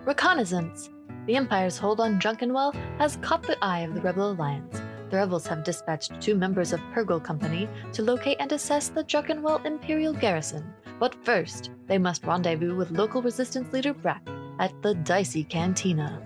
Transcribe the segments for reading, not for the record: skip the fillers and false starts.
Reconnaissance. The Empire's hold on Druckenwell has caught the eye of the Rebel Alliance. The rebels have dispatched 2 members of PURRGIL Company to locate and assess the Druckenwell Imperial garrison. But first, they must rendezvous with local resistance leader Brac at the Dicey Cantina.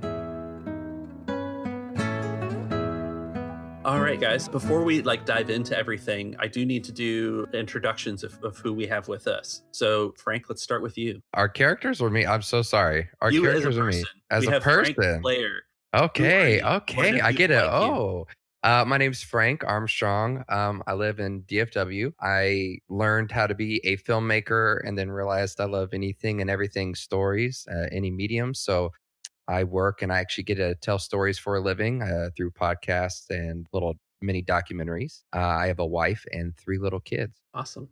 All right, guys, before we dive into everything, I do need to do introductions of who we have with us. So, Frank, let's start with you. Our characters or me? I'm so sorry. Our you characters as a or person. me? As we a have person. Frank Player. Okay, What I get it. like My name's Frank Armstrong. I live in DFW. I learned how to be a filmmaker and then realized I love anything and everything stories, any medium. So I work and I actually get to tell stories for a living through podcasts and little mini documentaries. I have a wife and 3 little kids. Awesome.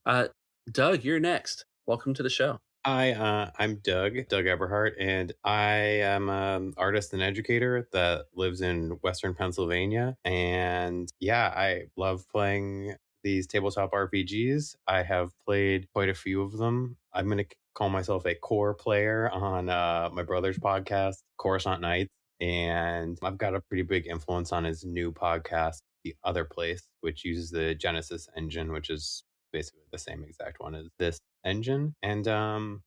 Doug, you're next. Welcome to the show. Hi, I'm Doug Eberhardt, and I am an artist and educator that lives in Western Pennsylvania. And yeah, I love playing these tabletop RPGs. I have played quite a few of them. I'm going to call myself a core player on my brother's podcast, Coruscant Nights. And I've got a pretty big influence on his new podcast, The Other Place, which uses the Genesis engine, which is basically the same exact one as this engine. And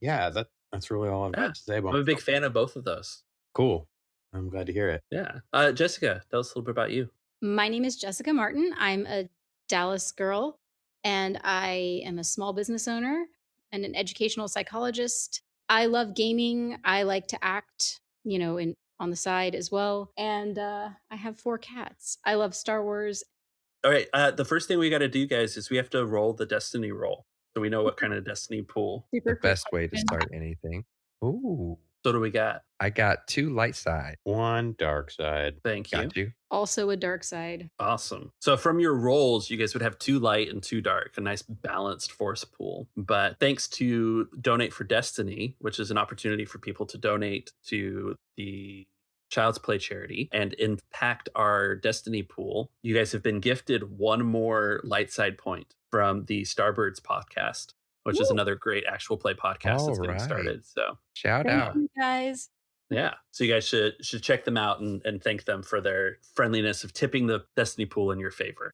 yeah, that's really all I've got to say about I'm a big fan of both of those. Cool. I'm glad to hear it. Yeah. Jessica, tell us a little bit about you. My name is Jessica Martin. I'm a Dallas girl, and I am a small business owner and an educational psychologist. I love gaming. I like to act, on the side as well. And I have 4 cats. I love Star Wars. All right. The first thing we got to do, guys, is we have to roll the Destiny roll. So we know what kind of Destiny pool. The best way to start anything. Ooh. So what do we got? I got 2 light side. 1 dark side. Thank you. Got you. Also a dark side. Awesome. So from your rolls, you guys would have 2 light and 2 dark, a nice balanced force pool. But thanks to Donate for Destiny, which is an opportunity for people to donate to the Child's Play charity and impact our Destiny pool, you guys have been gifted 1 more light side point from the Starbirds podcast, which is another great actual play podcast that's getting started. So shout out, you guys. Yeah. So you guys should check them out and thank them for their friendliness of tipping the Destiny pool in your favor.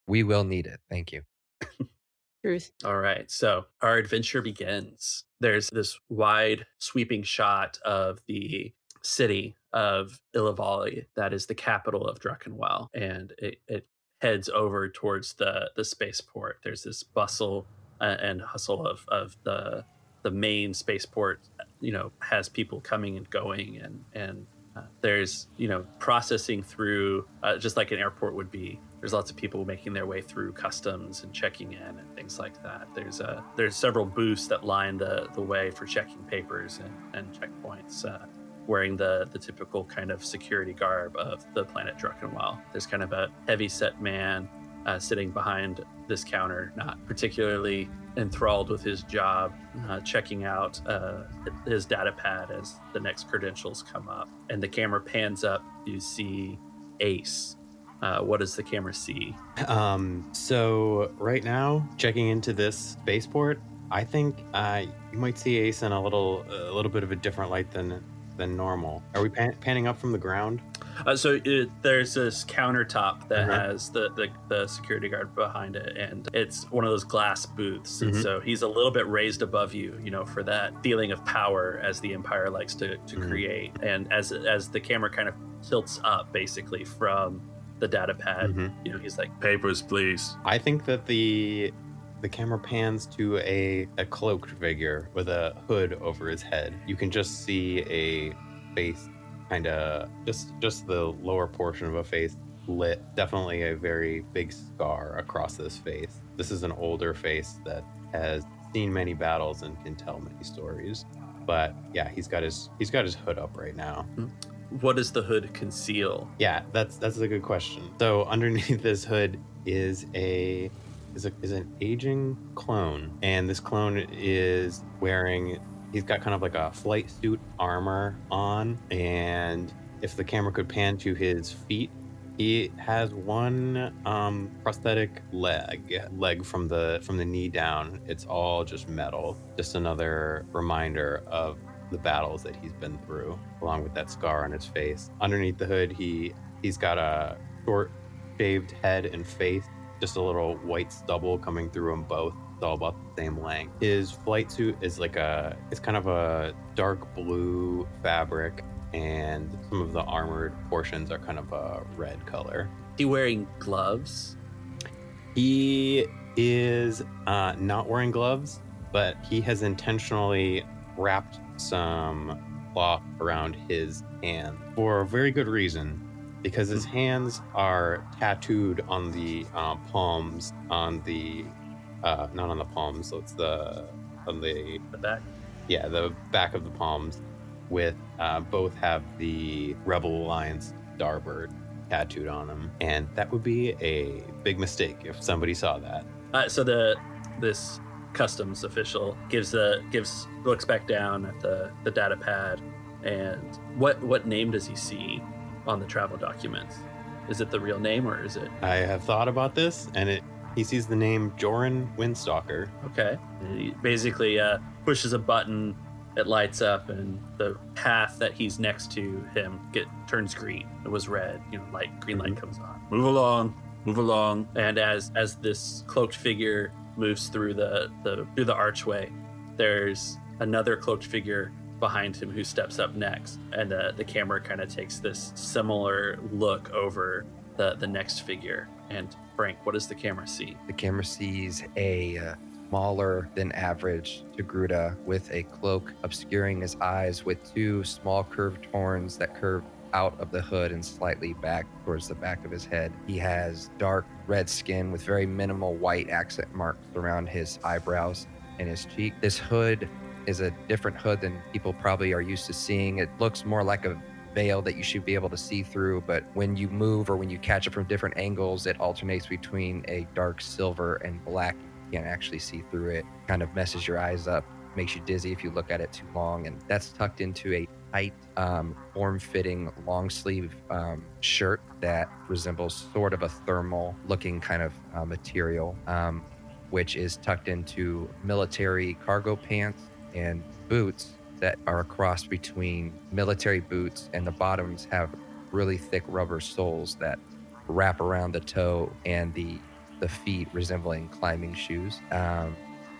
We will need it. Thank you. Truth. All right. So our adventure begins. There's this wide sweeping shot of the city of Illavali that is the capital of Druckenwell, and it heads over towards the spaceport. There's this bustle and hustle of the main spaceport, has people coming and going, and there's processing through just like an airport would be. There's lots of people making their way through customs and checking in and things like that. There's several booths that line the way for checking papers and checkpoints, wearing the typical kind of security garb of the planet Druckenwell. There's kind of a heavy-set man sitting behind this counter, not particularly enthralled with his job, checking out his data pad as the next credentials come up. And the camera pans up, you see Ace. What does the camera see? So right now, checking into this spaceport, I think you might see Ace in a little bit of a different light than normal. Are we panning up from the ground? So there's this countertop that has the security guard behind it, and it's one of those glass booths. And so he's a little bit raised above you, for that feeling of power as the Empire likes to create. And as the camera kind of tilts up, basically from the data pad, he's like, "Papers, please." I think that the camera pans to a cloaked figure with a hood over his head. You can just see a face, kind of just the lower portion of a face lit. Definitely a very big scar across this face. This is an older face that has seen many battles and can tell many stories. But yeah, he's got his hood up right now. What does the hood conceal? Yeah, that's a good question. So underneath this hood is an aging clone, and this clone is he's got kind of like a flight suit armor on, and if the camera could pan to his feet, he has 1 prosthetic leg from the knee down. It's all just metal. Just another reminder of the battles that he's been through, along with that scar on his face. Underneath the hood, he's got a short shaved head and face, just a little white stubble coming through them both. It's all about the same length. His flight suit is it's kind of a dark blue fabric, and some of the armored portions are kind of a red color. Is he wearing gloves? He is not wearing gloves, but he has intentionally wrapped some cloth around his hand for a very good reason, because his hands are tattooed on the palms, on the not on the palms, so it's on the back. Yeah, the back of the palms, with both have the Rebel Alliance Starbird tattooed on them, and that would be a big mistake if somebody saw that. So this customs official looks back down at the data pad, and what name does he see on the travel documents? Is it the real name, or is it? I have thought about this, and he sees the name Joran Windstalker. Okay. He basically pushes a button, it lights up, and the path that he's next to him turns green. It was red, green light comes on. Move along. And as this cloaked figure moves through the archway, there's another cloaked figure behind him who steps up next, and the camera kind of takes this similar look over the next figure. And Frank, what does the camera see? The camera sees a smaller than average Togruta with a cloak obscuring his eyes, with two small curved horns that curve out of the hood and slightly back towards the back of his head. He has dark red skin with very minimal white accent marks around his eyebrows and his cheek. This hood is a different hood than people probably are used to seeing. It looks more like a veil that you should be able to see through, but when you move or when you catch it from different angles, it alternates between a dark silver and black. You can't actually see through it. Kind of messes your eyes up, makes you dizzy if you look at it too long, and that's tucked into a tight, form-fitting long sleeve shirt that resembles sort of a thermal looking kind of material, which is tucked into military cargo pants and boots that are a cross between military boots, and the bottoms have really thick rubber soles that wrap around the toe and the feet, resembling climbing shoes.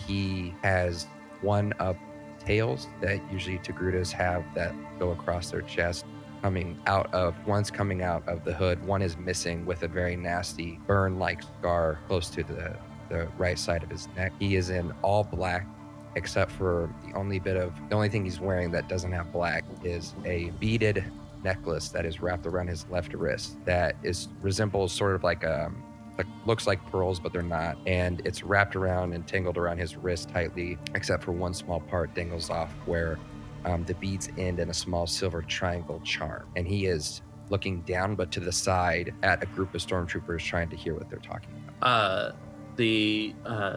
He has one of tails that usually Togrutas have that go across their chest, one's coming out of the hood. One is missing with a very nasty burn-like scar close to the right side of his neck. He is in all black, except for the only thing he's wearing that doesn't have black is a beaded necklace that is wrapped around his left wrist that resembles sort of looks like pearls, but they're not. And it's wrapped around and tangled around his wrist tightly, except for one small part dangles off where the beads end in a small silver triangle charm. And he is looking down, but to the side, at a group of stormtroopers trying to hear what they're talking about. The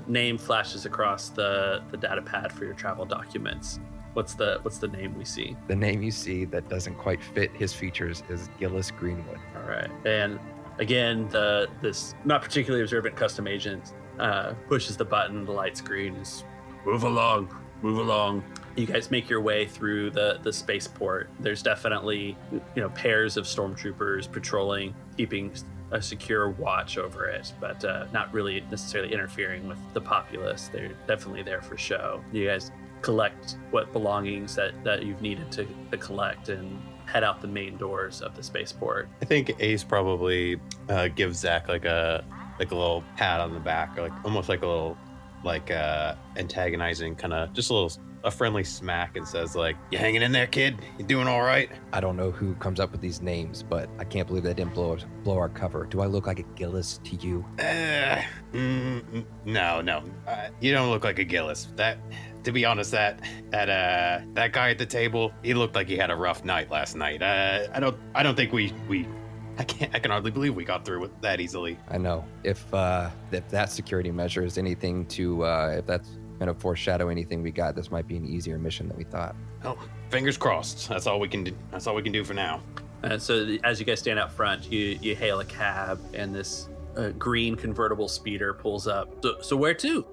name flashes across the data pad for your travel documents. What's the name we see? The name you see that doesn't quite fit his features is Gillis Greenwood. All right. And again, this not particularly observant custom agent pushes the button, the light's green, is move along. You guys make your way through the spaceport. There's definitely pairs of stormtroopers patrolling, keeping a secure watch over it, but not really necessarily interfering with the populace. They're definitely there for show. You guys collect what belongings that you've needed to collect and head out the main doors of the spaceport. I think Ace probably gives Zach like a little pat on the back, or almost like a little antagonizing kind of, just a friendly smack, and says you hanging in there, kid? You doing all right? I don't know who comes up with these names, but I can't believe they didn't blow our cover. Do I look like a Gillis to you? No. You don't look like a Gillis. To be honest, that guy at the table, he looked like he had a rough night last night. I don't think I can hardly believe we got through with that easily. I know. If that security measure is anything to, if that's kind of foreshadow anything we got, this might be an easier mission than we thought. Oh, fingers crossed. That's all we can do. That's all we can do for now. So as you guys stand out front, you hail a cab, and this green convertible speeder pulls up. So where to?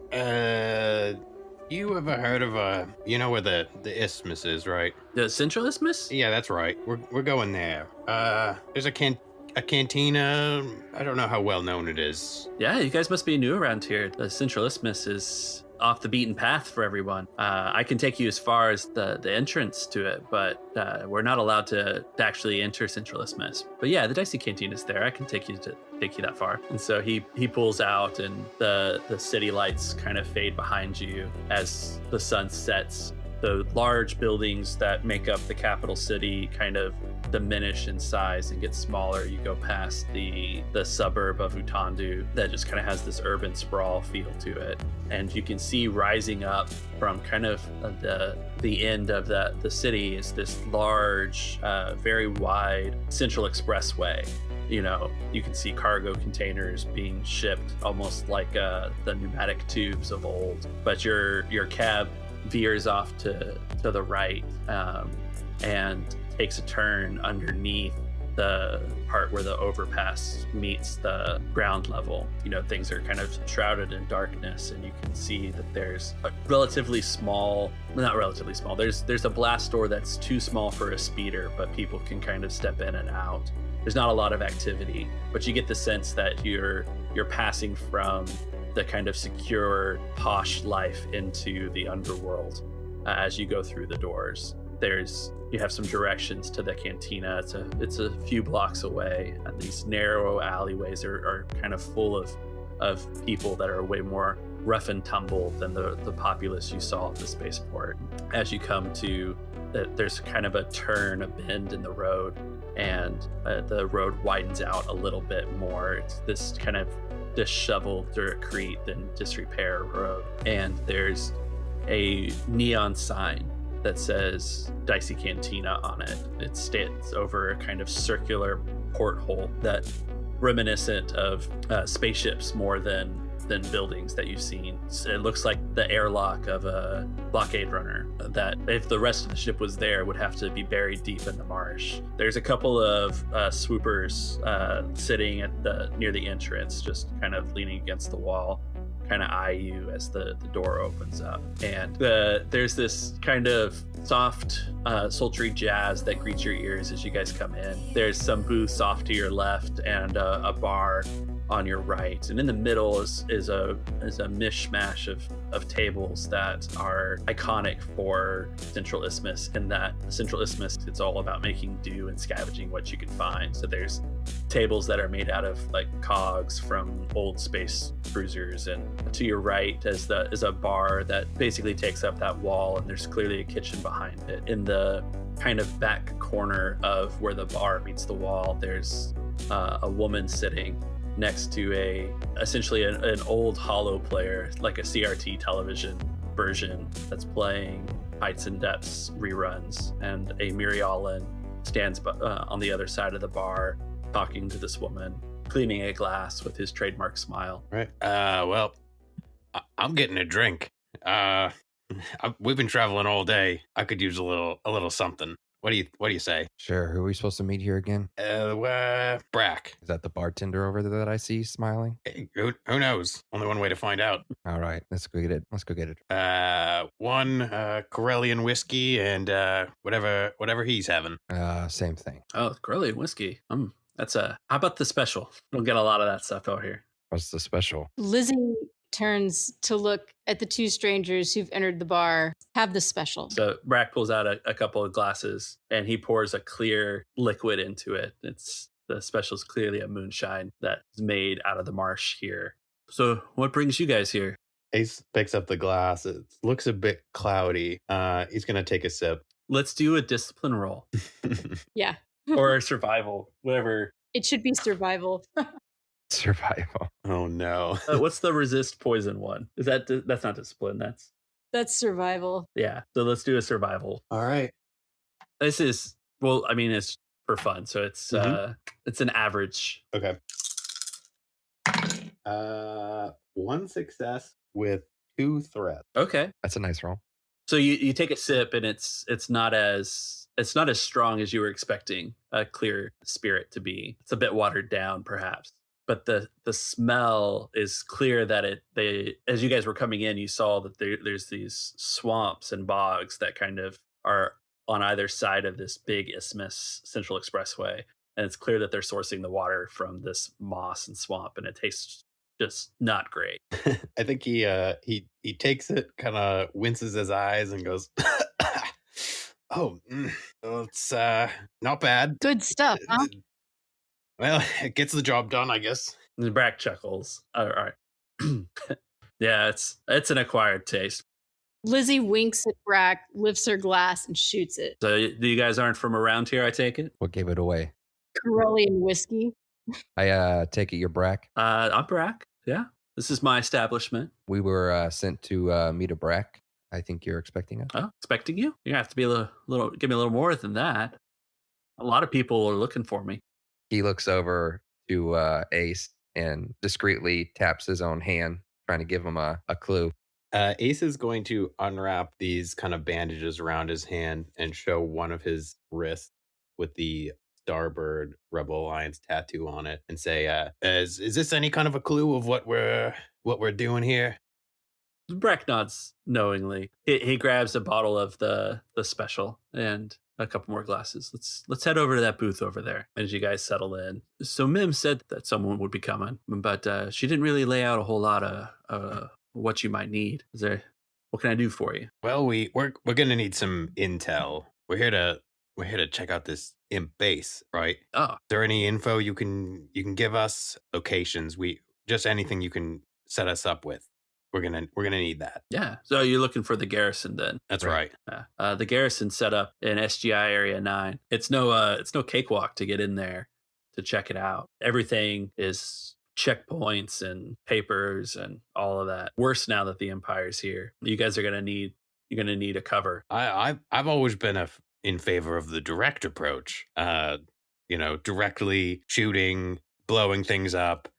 You ever heard of you know where the isthmus is, right? The Central Isthmus? Yeah, that's right. We're going there. There's a cantina. I don't know how well known it is. Yeah, you guys must be new around here. The Central Isthmus is off the beaten path for everyone. I can take you as far as the entrance to it, but we're not allowed to actually enter Central Isthmus. But yeah, the Dicey Cantina is there. I can take you that far. And so he pulls out, and the city lights kind of fade behind you as the sun sets. The large buildings that make up the capital city kind of diminish in size and get smaller. You go past the suburb of Utandu that just kind of has this urban sprawl feel to it, and you can see rising up from kind of the end of the city is this large, very wide central expressway. You know, you can see cargo containers being shipped almost like the pneumatic tubes of old, but your cab veers off to the right and takes a turn underneath the part where the overpass meets the ground level. You know, things are kind of shrouded in darkness, and you can see that there's a relatively small, not relatively small, there's a blast door that's too small for a speeder, but people can kind of step in and out. There's not a lot of activity, but you get the sense that you're passing from the kind of secure, posh life into the underworld as you go through the doors. You have some directions to the cantina. It's a few blocks away, and these narrow alleyways are kind of full of people that are way more rough and tumble than the populace you saw at the spaceport. As you come to, there's kind of a turn, a bend in the road, and the road widens out a little bit more. It's this kind of disheveled, dirt-crete and disrepair road, and there's a neon sign that says Dicey Cantina on it. It stands over a kind of circular porthole that reminiscent of spaceships more than buildings that you've seen. It looks like the airlock of a blockade runner that, if the rest of the ship was there, would have to be buried deep in the marsh. There's a couple of swoopers sitting near the entrance, just kind of leaning against the wall, kind of eye you as the door opens up. And there's this kind of soft, sultry jazz that greets your ears as you guys come in. There's some booths off to your left and a bar on your right, and in the middle is a mishmash of tables that are iconic for Central Isthmus, in that Central Isthmus, it's all about making do and scavenging what you can find. So there's tables that are made out of like cogs from old space cruisers, and to your right is a bar that basically takes up that wall, and there's clearly a kitchen behind it. In the kind of back corner of where the bar meets the wall, there's a woman sitting next to essentially an old hollow player, like a CRT television version that's playing Heights and Depths reruns, and a Mirialan stands on the other side of the bar talking to this woman, cleaning a glass with his trademark smile. Right. Well, I'm getting a drink. We've been traveling all day. I could use a little something. What do you say? Sure. Who are we supposed to meet here again? Brac. Is that the bartender over there that I see smiling? Hey, who knows? Only one way to find out. All right, let's go get it. One Corellian whiskey and whatever he's having. Same thing. Oh, Corellian whiskey. How about the special? We don't get a lot of that stuff out here. What's the special? Lizzie turns to look at the two strangers who've entered the bar. Have the special. So Brac pulls out a couple of glasses, and he pours a clear liquid into it. The special is clearly a moonshine that's made out of the marsh here. So what brings you guys here? Ace picks up the glass. It looks a bit cloudy. He's gonna take a sip. Let's do a discipline roll. Yeah. Or survival, whatever. It should be survival. Survival. Oh no. What's the resist poison one? That's not discipline, That's survival. yeah. So let's do a survival. All right. This is, well, I mean, it's for fun, so it's an average. Okay. One success with 2 threats. Okay. That's a nice roll. So you take a sip, and it's not as strong as you were expecting a clear spirit to be. It's a bit watered down, perhaps. but the smell is clear that as you guys were coming in, you saw that there's these swamps and bogs that kind of are on either side of this big isthmus Central Expressway, and it's clear that they're sourcing the water from this moss and swamp, and it tastes just not great. I think he takes it, kind of winces his eyes, and goes, "Oh, it's not bad. Good stuff, huh? Well, it gets the job done, I guess." And Brac chuckles. All right. Yeah, it's an acquired taste. Lizzie winks at Brac, lifts her glass, and shoots it. So you guys aren't from around here, I take it? What gave it away? Carillion whiskey. I take it you're Brac. I'm Brac. Yeah, this is my establishment. We were sent to meet a Brac. I think you're expecting us. Oh, expecting you? You're gonna have to be a little give me a little more than that. A lot of people are looking for me. He looks over to Ace and discreetly taps his own hand, trying to give him a clue. Ace is going to unwrap these kind of bandages around his hand and show one of his wrists with the Starbird Rebel Alliance tattoo on it, and say, "Is this any kind of a clue of what we're doing here?" Brac nods knowingly. He grabs a bottle of the special and a couple more glasses. Let's head over to that booth over there as you guys settle in. So Mim said that someone would be coming, but she didn't really lay out a whole lot of what you might need. What can I do for you? Well, we're gonna need some intel. We're here to check out this imp base, right? Oh, Is there any info you can give us? Locations, just anything you can set us up with. We're gonna need that. yeah. So you're looking for the garrison then? That's right. The garrison set up in SGI Area 9. It's no cakewalk to get in there to check it out. Everything is checkpoints and papers and all of that. Worse now that the Empire's here. You guys are gonna need a cover. I've always been in favor of the direct approach. Directly shooting, blowing things up.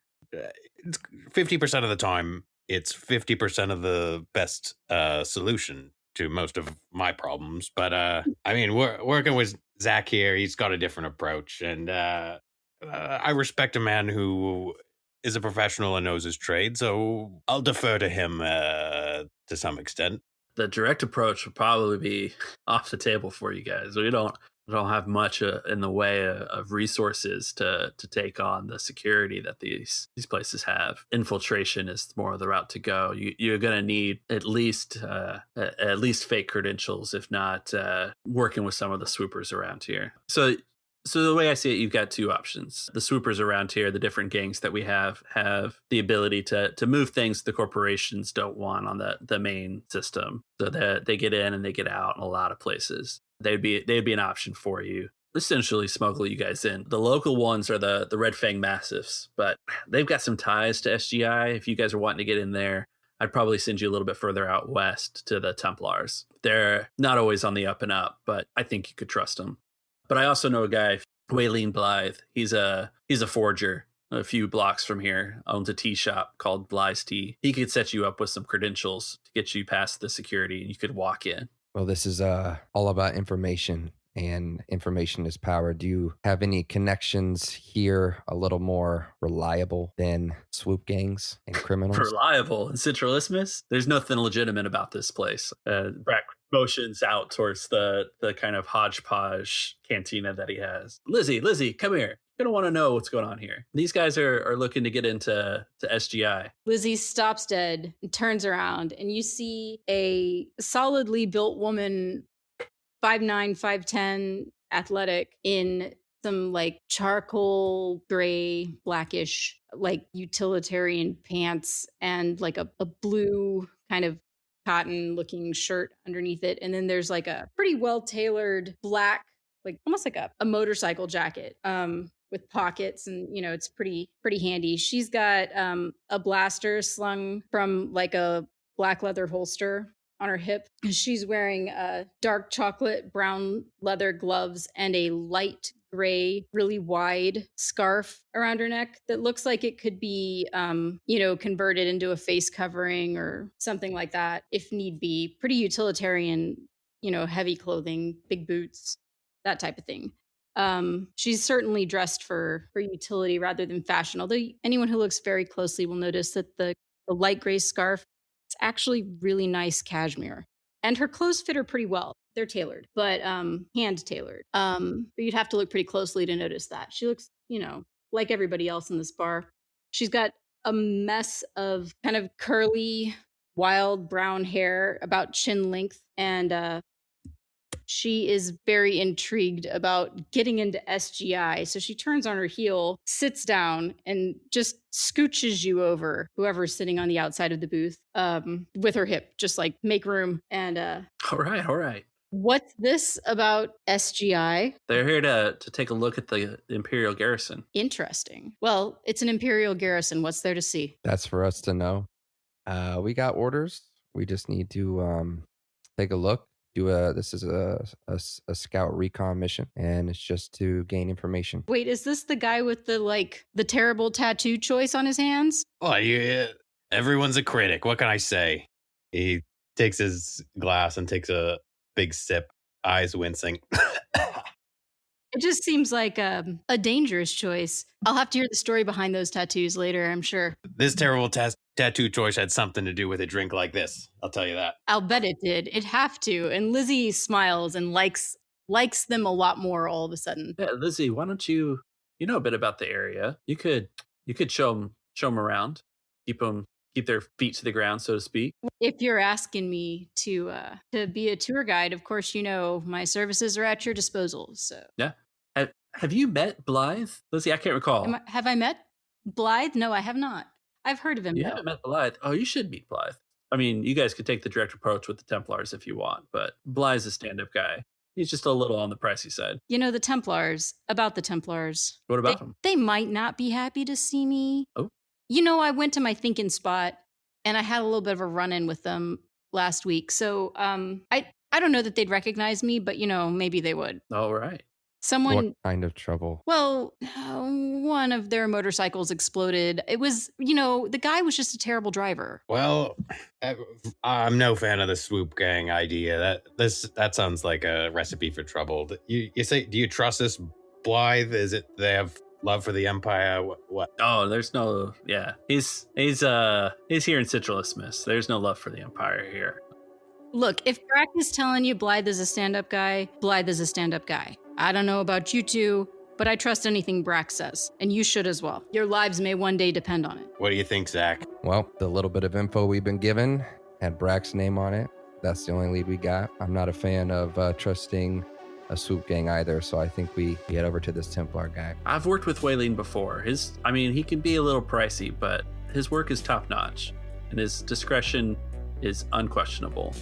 50% of the time, it's 50% of the best solution to most of my problems. But we're working with Zach here. He's got a different approach, and I respect a man who is a professional and knows his trade. So I'll defer to him to some extent. The direct approach would probably be off the table for you guys. We don't have much in the way of resources to take on the security that these places have. Infiltration is more of the route to go. You're going to need at least fake credentials, if not working with some of the swoopers around here. So the way I see it, you've got two options. The swoopers around here, the different gangs that we have the ability to move things the corporations don't want on the main system, so that they get in and they get out in a lot of places. They'd be an option for you. Essentially smuggle you guys in. The local ones are the Red Fang Massives, but they've got some ties to SGI. If you guys are wanting to get in there, I'd probably send you a little bit further out west to the Templars. They're not always on the up and up, but I think you could trust them. But I also know a guy, Waylene Blythe. He's a forger a few blocks from here, owns a tea shop called Blythe's Tea. He could set you up with some credentials to get you past the security, and you could walk in. Well, this is all about information, and information is power. Do you have any connections here a little more reliable than swoop gangs and criminals? Reliable in Central Isthmus? There's nothing legitimate about this place. Brac motions out towards the kind of hodgepodge cantina that he has. Lizzie, come here. You're going to want to know what's going on here. These guys are looking to get into SGI. Lizzie stops dead and turns around, and you see a solidly built woman, 5'9", 5'10", athletic, in some like charcoal gray, blackish, like utilitarian pants, and like a blue kind of cotton looking shirt underneath it. And then there's like a pretty well tailored black, like almost like a motorcycle jacket, with pockets, and it's pretty handy. She's got a blaster slung from like a black leather holster on her hip. She's wearing dark chocolate brown leather gloves and a light gray, really wide scarf around her neck that looks like it could be converted into a face covering or something like that if need be. Pretty utilitarian, heavy clothing, big boots, that type of thing. She's certainly dressed for utility rather than fashion, although anyone who looks very closely will notice that the light gray scarf is actually really nice cashmere. And her clothes fit her pretty well. They're tailored, but hand tailored. But you'd have to look pretty closely to notice that. She looks, like everybody else in this bar. She's got a mess of kind of curly, wild brown hair about chin length, and she is very intrigued about getting into SGI. So she turns on her heel, sits down, and just scooches you over, whoever's sitting on the outside of the booth, with her hip, just like make room. And All right. What's this about SGI? They're here to take a look at the Imperial garrison. Interesting. Well, it's an Imperial garrison. What's there to see? That's for us to know. We got orders. We just need to take a look. This is a scout recon mission, and it's just to gain information. Wait, is this the guy with the terrible tattoo choice on his hands? Oh, everyone's a critic. What can I say? He takes his glass and takes a big sip, eyes wincing. It just seems like a dangerous choice. I'll have to hear the story behind those tattoos later, I'm sure. This terrible tattoo choice had something to do with a drink like this. I'll tell you that. I'll bet it did. It'd have to. And Lizzie smiles and likes them a lot more all of a sudden. Yeah, Lizzie, why don't you know a bit about the area? You could show them around, keep their feet to the ground, so to speak. If you're asking me to be a tour guide, of course, my services are at your disposal. So yeah. Have you met Blythe? Lizzie, I can't recall. Have I met Blythe? No, I have not. I've heard of him. You haven't met Blythe? Oh, you should meet Blythe. I mean, you guys could take the direct approach with the Templars if you want, but Blythe's a stand-up guy. He's just a little on the pricey side. The Templars. What about them? They might not be happy to see me. Oh. I went to my thinking spot, and I had a little bit of a run-in with them last week. So I don't know that they'd recognize me, but, maybe they would. All right. What kind of trouble? Well, one of their motorcycles exploded. It was, the guy was just a terrible driver. Well, I'm no fan of the swoop gang idea. That sounds like a recipe for trouble. You say, do you trust this Blythe? Is it they have love for the Empire? What? Oh, there's no. Yeah, he's here in Central Isthmus. There's no love for the Empire here. Look, if Brac is telling you Blythe is a stand-up guy, Blythe is a stand-up guy. I don't know about you two, but I trust anything Brac says, and you should as well. Your lives may one day depend on it. What do you think, Zach? Well, the little bit of info we've been given had Brac's name on it. That's the only lead we got. I'm not a fan of trusting a swoop gang either, so I think we head over to this Templar guy. I've worked with Wayleen before. He can be a little pricey, but his work is top-notch, and his discretion is unquestionable.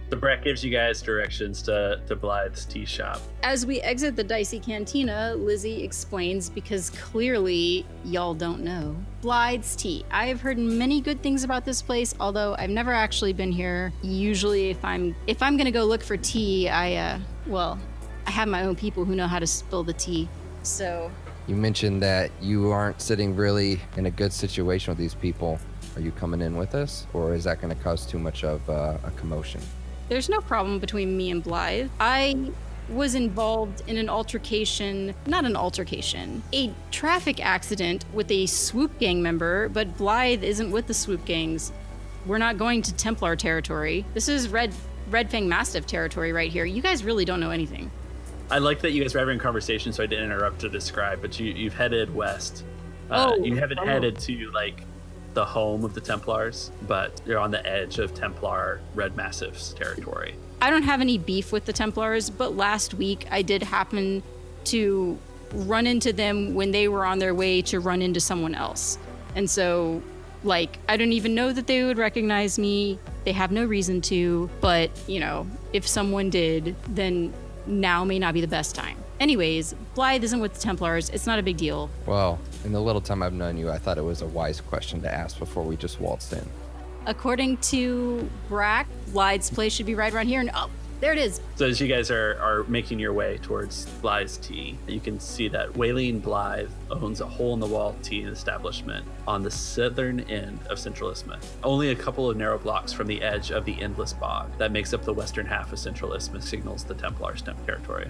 The Brac gives you guys directions to Blythe's tea shop. As we exit the Dicey Cantina, Lizzie explains, because clearly y'all don't know, Blythe's Tea. I have heard many good things about this place, although I've never actually been here. Usually if I'm gonna go look for tea, I have my own people who know how to spill the tea. So you mentioned that you aren't sitting really in a good situation with these people. Are you coming in with us, or is that going to cause too much of a commotion? There's no problem between me and Blythe. I was involved in a traffic accident with a swoop gang member, but Blythe isn't with the swoop gangs. We're not going to Templar territory. This is Red Fang Mastiff territory right here. You guys really don't know anything. I like that you guys were having a conversation, so I didn't interrupt to describe, but you've headed west. You haven't headed to, the home of the Templars, but you're on the edge of Templar Red Mastiff's territory. I don't have any beef with the Templars, but last week I did happen to run into them when they were on their way to run into someone else. And so, I don't even know that they would recognize me. They have no reason to, but, if someone did, then now may not be the best time. Anyways, Blythe isn't with the Templars. It's not a big deal. Well, in the little time I've known you, I thought it was a wise question to ask before we just waltzed in. According to Brac, Blythe's place should be right around here. And there it is. So as you guys are making your way towards Blythe's tea, you can see that Wayleen Blythe owns a hole-in-the-wall tea establishment on the southern end of Central Isthmus, only a couple of narrow blocks from the edge of the endless bog that makes up the western half of Central Isthmus, signals the Templars' territory.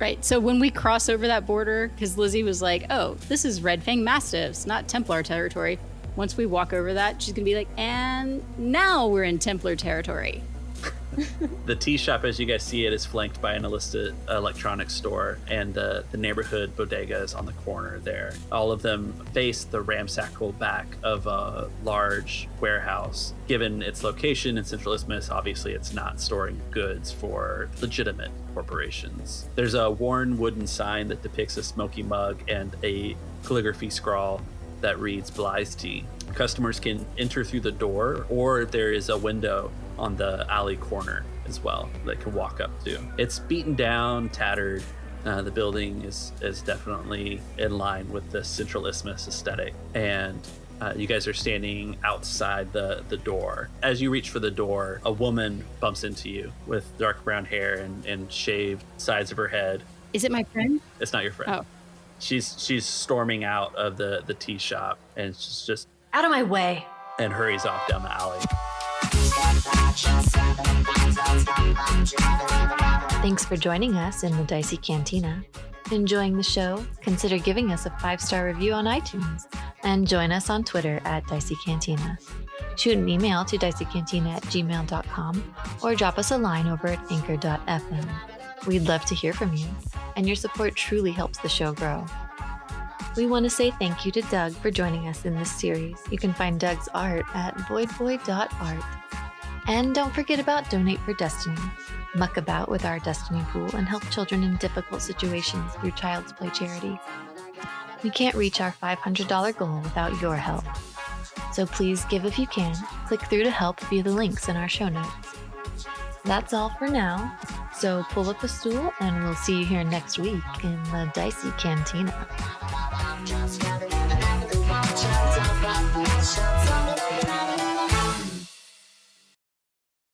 Right. So when we cross over that border, because Lizzie was like, oh, this is Red Fang Mastiffs, not Templar territory. Once we walk over that, she's going to be like, and now we're in Templar territory. The tea shop, as you guys see it, is flanked by an illicit electronics store, and the neighborhood bodega is on the corner there. All of them face the ramshackle back of a large warehouse. Given its location in Central Isthmus, obviously it's not storing goods for legitimate corporations. There's a worn wooden sign that depicts a smoky mug and a calligraphy scrawl that reads Bly's Tea. Customers can enter through the door, or there is a window on the alley corner as well that can walk up to. It's beaten down, tattered. The building is definitely in line with the Central Isthmus aesthetic. And you guys are standing outside the door. As you reach for the door, a woman bumps into you with dark brown hair and shaved sides of her head. Is it my friend? It's not your friend. Oh. She's storming out of the tea shop, and she's just Out of my way. and hurries off down the alley. Thanks for joining us in the Dicey Cantina. Enjoying the show? Consider giving us a 5-star review on iTunes and join us on Twitter at Dicey Cantina. Shoot an email to diceycantina@gmail.com or drop us a line over at anchor.fm. We'd love to hear from you, and your support truly helps the show grow. We want to say thank you to Doug for joining us in this series. You can find Doug's art at voidboy.art. And don't forget about Donate for Destiny. Muck about with our Destiny pool and help children in difficult situations through Child's Play charity. We can't reach our $500 goal without your help. So please give if you can. Click through to help via the links in our show notes. That's all for now. So pull up a stool and we'll see you here next week in the Dicey Cantina.